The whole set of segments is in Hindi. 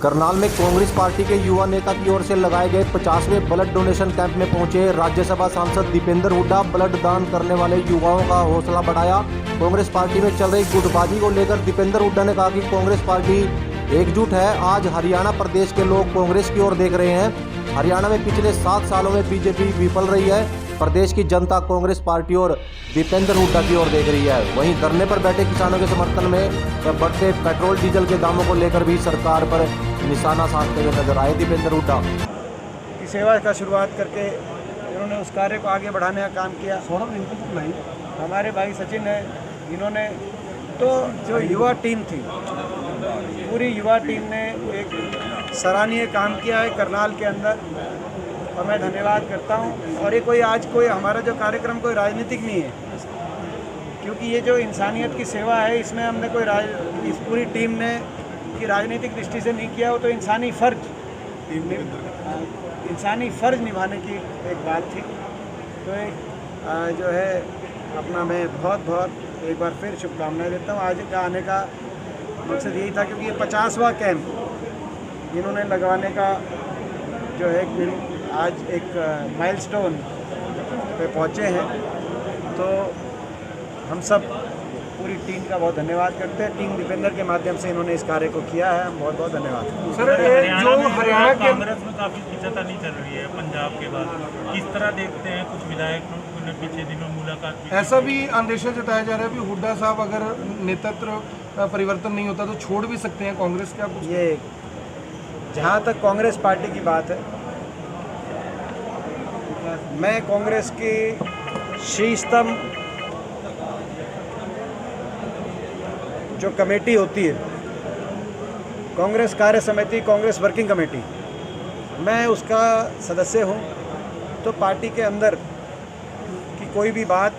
करनाल में कांग्रेस पार्टी के युवा नेता की ओर से लगाए गए 50वें ब्लड डोनेशन कैंप में पहुंचे राज्यसभा सांसद दीपेंद्र हुड्डा। ब्लड दान करने वाले युवाओं का हौसला बढ़ाया। कांग्रेस पार्टी में चल रही गुटबाजी को लेकर दीपेंद्र हुड्डा ने कहा कि कांग्रेस पार्टी एकजुट है। आज हरियाणा प्रदेश के लोग कांग्रेस की ओर देख रहे हैं। हरियाणा में पिछले 7 सालों में बीजेपी विफल रही है। प्रदेश की जनता कांग्रेस पार्टी और दीपेंद्र हुड्डा की ओर देख रही है। वहीं धरने पर बैठे किसानों के समर्थन में बढ़ते पेट्रोल डीजल के दामों को लेकर भी सरकार पर निशाना साधते हुए नजर आए दीपेंद्र हुड्डा। की सेवा का शुरुआत करके इन्होंने उस कार्य को आगे बढ़ाने का काम किया। हमारे भाई सचिन है, इन्होंने तो जो युवा टीम थी, पूरी युवा टीम ने एक सराहनीय काम किया है करनाल के अंदर, और मैं धन्यवाद करता हूं। और ये कोई आज कोई हमारा जो कार्यक्रम कोई राजनीतिक नहीं है, क्योंकि ये जो इंसानियत की सेवा है, इसमें हमने कोई इस पूरी टीम ने की राजनीतिक दृष्टि से नहीं किया। वो तो इंसानी फ़र्ज निभाने की एक बात थी। तो जो है अपना मैं बहुत एक बार फिर शुभकामनाएं देता हूँ। आज का आने का मकसद यही था, क्योंकि ये 50वां कैंप इन्होंने लगवाने का जो है आज एक माइलस्टोन पे पहुँचे हैं। तो हम सब पूरी टीम का बहुत धन्यवाद करते हैं। टीम दीपेंद्र के माध्यम से इन्होंने इस कार्य को किया है। हम बहुत धन्यवाद। सर, जो हरियाणा के कांग्रेस में काफ़ी खींचातानी चल रही है पंजाब के बाद, किस तरह देखते हैं? कुछ विधायकों ने पिछले दिनों मुलाकात की, ऐसा भी अंदेशा जताया जा रहा है कि हुड्डा साहब अगर नेतृत्व परिवर्तन नहीं होता तो छोड़ भी सकते हैं कांग्रेस। क्या कुछ ये जहाँ तक कांग्रेस पार्टी की बात है, मैं कांग्रेस की शीर्षतम जो कमेटी होती है, कांग्रेस कार्य समिति, कांग्रेस वर्किंग कमेटी, मैं उसका सदस्य हूँ। तो पार्टी के अंदर की कोई भी बात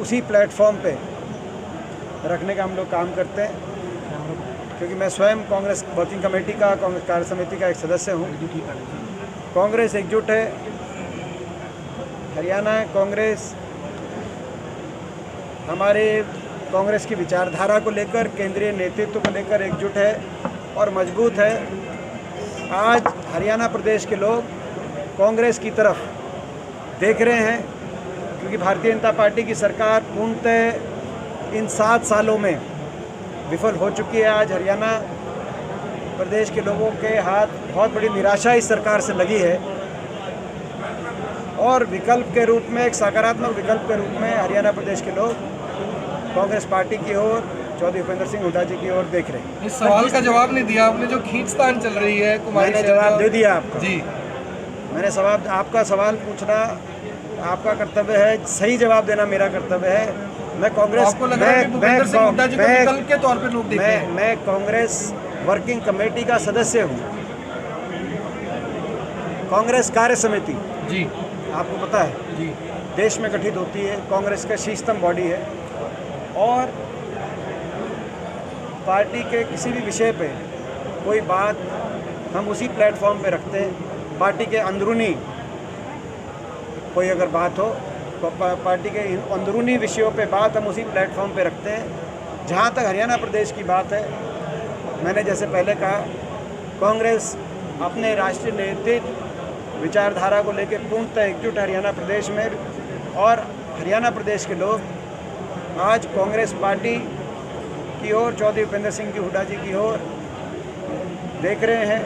उसी प्लेटफॉर्म पे रखने का हम लोग काम करते हैं, क्योंकि मैं स्वयं कांग्रेस वर्किंग कमेटी का, कांग्रेस कार्य समिति का एक सदस्य हूँ। कांग्रेस एकजुट है। हरियाणा कांग्रेस हमारे कांग्रेस की विचारधारा को लेकर, केंद्रीय नेतृत्व को लेकर एकजुट है और मजबूत है। आज हरियाणा प्रदेश के लोग कांग्रेस की तरफ देख रहे हैं, क्योंकि भारतीय जनता पार्टी की सरकार पूर्णतः इन 7 सालों में विफल हो चुकी है। आज हरियाणा प्रदेश के लोगों के हाथ बहुत बड़ी निराशा इस सरकार से लगी है, और विकल्प के रूप में, एक सकारात्मक विकल्प के रूप में हरियाणा प्रदेश के लोग कांग्रेस पार्टी की ओर, चौधरी भूपेंद्र सिंह हुड्डा जी की ओर देख रहे हैं। इस सवाल का जवाब नहीं दिया आपने, जो खींचतान चल रही है कुमारी। मैंने जवाब दे दिया आपका जी। मैंने आपका सवाल पूछना आपका कर्तव्य है, सही जवाब देना मेरा कर्तव्य है। मैं कांग्रेस के तौर पे लोग देख रहे हैं। मैं कांग्रेस वर्किंग कमेटी का सदस्य हूँ। कांग्रेस कार्य समिति जी, आपको पता है जी, देश में गठित होती है, कांग्रेस का शीर्षतम बॉडी है, और पार्टी के किसी भी विषय पे कोई बात हम उसी प्लेटफॉर्म पे रखते हैं। पार्टी के अंदरूनी कोई अगर बात हो तो पार्टी के अंदरूनी विषयों पे बात हम उसी प्लेटफॉर्म पे रखते हैं। जहाँ तक हरियाणा प्रदेश की बात है, मैंने जैसे पहले कहा, कांग्रेस अपने राष्ट्रीय नेतृत्व विचारधारा को लेकर पूर्णतः एकजुट हरियाणा प्रदेश में, और हरियाणा प्रदेश के लोग आज कांग्रेस पार्टी की ओर, चौधरी भूपेंद्र सिंह जी हुड्डा जी की ओर देख रहे हैं,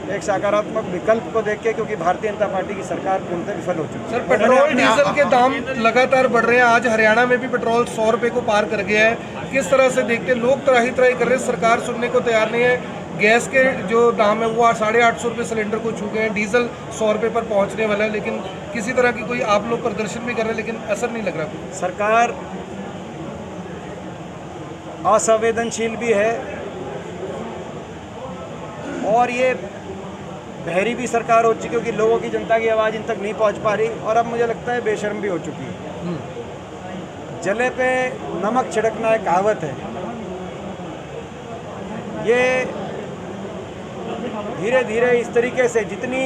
एक सकारात्मक विकल्प को देख के, क्योंकि भारतीय जनता पार्टी की सरकार पूर्णतः विफल हो चुकी है। सर, पेट्रोल डीजल के दाम लगातार बढ़ रहे हैं। आज हरियाणा में भी पेट्रोल 100 रुपये को पार कर गया है। किस तरह से देखते हैं? लोग त्राही कर रहे हैं, सरकार सुनने को तैयार नहीं है। गैस के जो दाम है वो 850 रुपये सिलेंडर को छू गए हैं। डीजल 100 रुपये पर पहुँचने वाला है, लेकिन किसी तरह की कोई, आप लोग प्रदर्शन भी कर रहे हैं लेकिन असर नहीं लग रहा। सरकार असंवेदनशील भी है, और ये बहरी भी सरकार हो चुकी, क्योंकि लोगों की, जनता की आवाज़ इन तक नहीं पहुंच पा रही, और अब मुझे लगता है बेशर्म भी हो चुकी है। जले पे नमक छिड़कना एक कहावत है। ये धीरे धीरे इस तरीके से, जितनी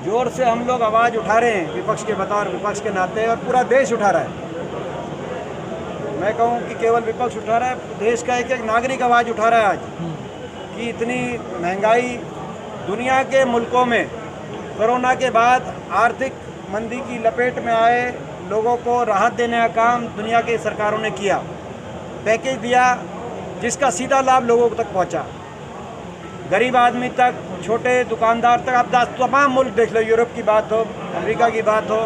जोर से हम लोग आवाज़ उठा रहे हैं विपक्ष के बतौर विपक्ष के नाते, और पूरा देश उठा रहा है, मैं कहूँ कि केवल विपक्ष उठा रहा है, देश का एक एक नागरिक आवाज़ उठा रहा है आज, कि इतनी महंगाई दुनिया के मुल्कों में कोरोना के बाद आर्थिक मंदी की लपेट में आए लोगों को राहत देने का काम दुनिया की सरकारों ने किया, पैकेज दिया जिसका सीधा लाभ लोगों तक पहुंचा, गरीब आदमी तक, छोटे दुकानदार तक। आप तमाम मुल्क देख लो, यूरोप की बात हो, अमेरिका की बात हो,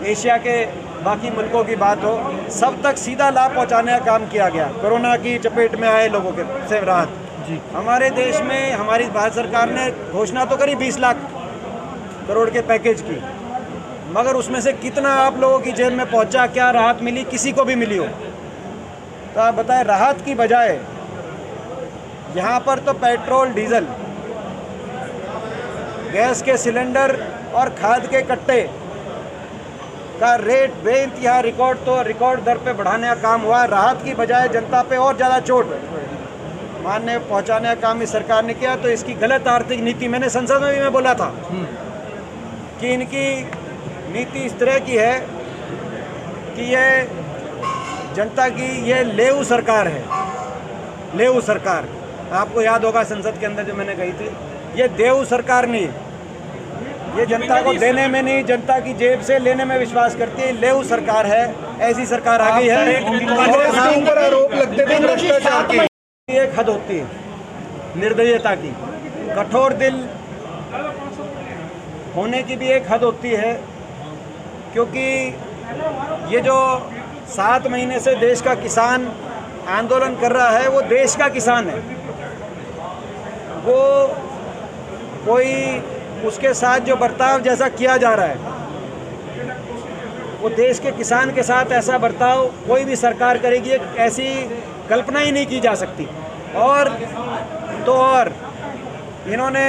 एशिया के बाकी मुल्कों की बात हो, सब तक सीधा लाभ पहुंचाने का काम किया गया कोरोना की चपेट में आए लोगों के से राहत जी। हमारे देश में हमारी भारत सरकार ने घोषणा तो करी 20 लाख करोड़ के पैकेज की, मगर उसमें से कितना आप लोगों की जेब में पहुंचा, क्या राहत मिली, किसी को भी मिली हो तो आप बताएं। राहत की बजाय यहाँ पर तो पेट्रोल, डीजल, गैस के सिलेंडर और खाद के कट्टे का रेट बेइंतहा रिकॉर्ड दर पे बढ़ाने का काम हुआ। राहत की बजाय जनता पे और ज़्यादा चोट पहुंचाने का काम इस सरकार ने किया। तो इसकी गलत आर्थिक नीति, मैंने संसद में भी मैं बोला था कि इनकी नीति इस तरह की है कि ये जनता की ये लेऊ सरकार है, लेऊ सरकार। आपको याद होगा संसद के अंदर जो मैंने कही थी, ये देऊ सरकार नहीं है, ये जनता को देने में नहीं, जनता की जेब से लेने में विश्वास करती है, लेऊ सरकार है। ऐसी सरकार आ गई है। ऊपर आरोप लगते थे भ्रष्टाचार के। एक हद होती है निर्दयता की, कठोर दिल होने की भी एक हद होती है, क्योंकि ये जो 7 महीने से देश का किसान आंदोलन कर रहा है वो देश का किसान है। वो कोई उसके साथ जो बर्ताव जैसा किया जा रहा है, वो देश के किसान के साथ ऐसा बर्ताव कोई भी सरकार करेगी, ऐसी कल्पना ही नहीं की जा सकती। और तो और इन्होंने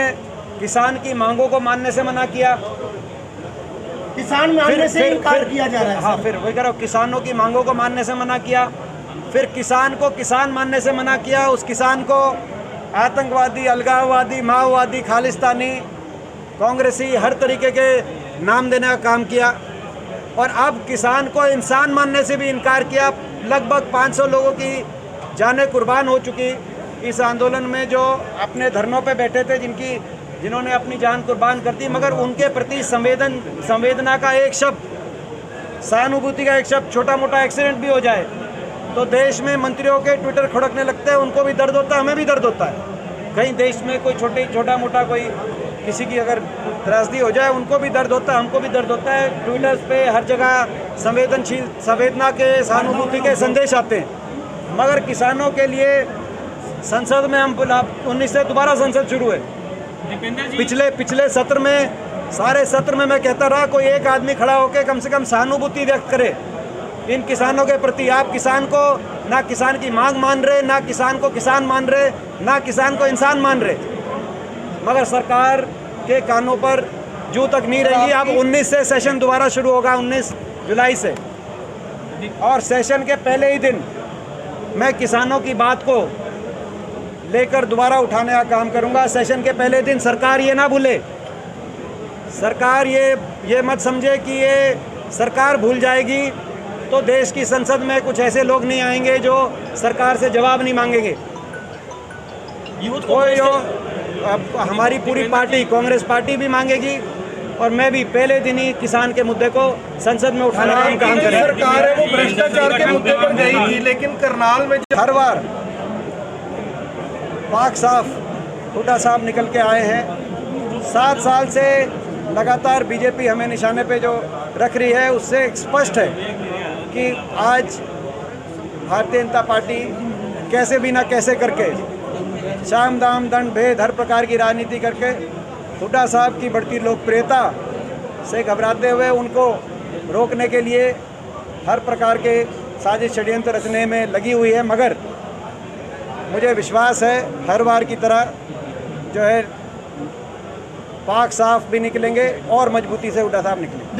किसान की मांगों को मानने से मना किया, किसान मानने से इनकार किया जा रहा है। हाँ, फिर वही कह रहा हूँ, किसानों की मांगों को मानने से मना किया, फिर किसान को किसान मानने से मना किया, उस किसान को आतंकवादी, अलगाववादी, माओवादी, खालिस्तानी, कांग्रेसी, हर तरीके के नाम देने का काम किया। और अब किसान को इंसान मानने से भी इनकार किया। लगभग 500 लोगों की जानें कुर्बान हो चुकी इस आंदोलन में, जो अपने धरनों पे बैठे थे, जिन्होंने अपनी जान कुर्बान कर दी, मगर उनके प्रति संवेदना का एक शब्द, सहानुभूति का एक शब्द, छोटा मोटा एक्सीडेंट भी हो जाए तो देश में मंत्रियों के ट्विटर खड़कने लगते हैं। उनको भी दर्द होता है, हमें भी दर्द होता है। कहीं देश में कोई छोटा मोटा कोई किसी की अगर त्रासदी हो जाए, उनको भी दर्द होता है, हमको भी दर्द होता है। ट्विटर्स पे हर जगह संवेदना के, सहानुभूति के संदेश आते हैं, मगर किसानों के लिए संसद में हम 19 से दोबारा संसद शुरू है। पिछले सत्र में, सारे सत्र में मैं कहता रहा, कोई एक आदमी खड़ा होकर कम से कम सहानुभूति व्यक्त करे इन किसानों के प्रति। आप किसान को, ना किसान की मांग मान रहे, ना किसान को किसान मान रहे, ना किसान को इंसान मान रहे, मगर सरकार के कानों पर जू तक नहीं रहेगी। अब 19 से सेशन दोबारा शुरू होगा, 19 जुलाई से, और सेशन के पहले ही दिन मैं किसानों की बात को लेकर दोबारा उठाने का काम करूंगा। सेशन के पहले दिन सरकार ये ना भूले, सरकार ये मत समझे कि ये सरकार भूल जाएगी तो देश की संसद में कुछ ऐसे लोग नहीं आएंगे जो सरकार से जवाब नहीं मांगेंगे। कोई अब हमारी पूरी पार्टी, कांग्रेस पार्टी भी मांगेगी, और मैं भी पहले दिन ही किसान के मुद्दे को संसद में उठाने का काम करेंगे। सरकार है वो भ्रष्टाचार के मुद्दे पर गई थी, लेकिन करनाल में हर बार पाक साफ, हुड्डा साहब निकल के आए हैं। 7 साल से लगातार बीजेपी हमें निशाने पे जो रख रही है, उससे स्पष्ट है कि आज भारतीय जनता पार्टी कैसे भी ना कैसे करके, शाम दाम दंड भेद हर प्रकार की राजनीति करके, हुड्डा साहब की बढ़ती लोकप्रियता से घबराते हुए उनको रोकने के लिए हर प्रकार के साजिश षड्यंत्र रचने में लगी हुई है। मगर मुझे विश्वास है हर बार की तरह जो है पाक साफ भी निकलेंगे और मजबूती से हुड्डा साहब निकलेंगे।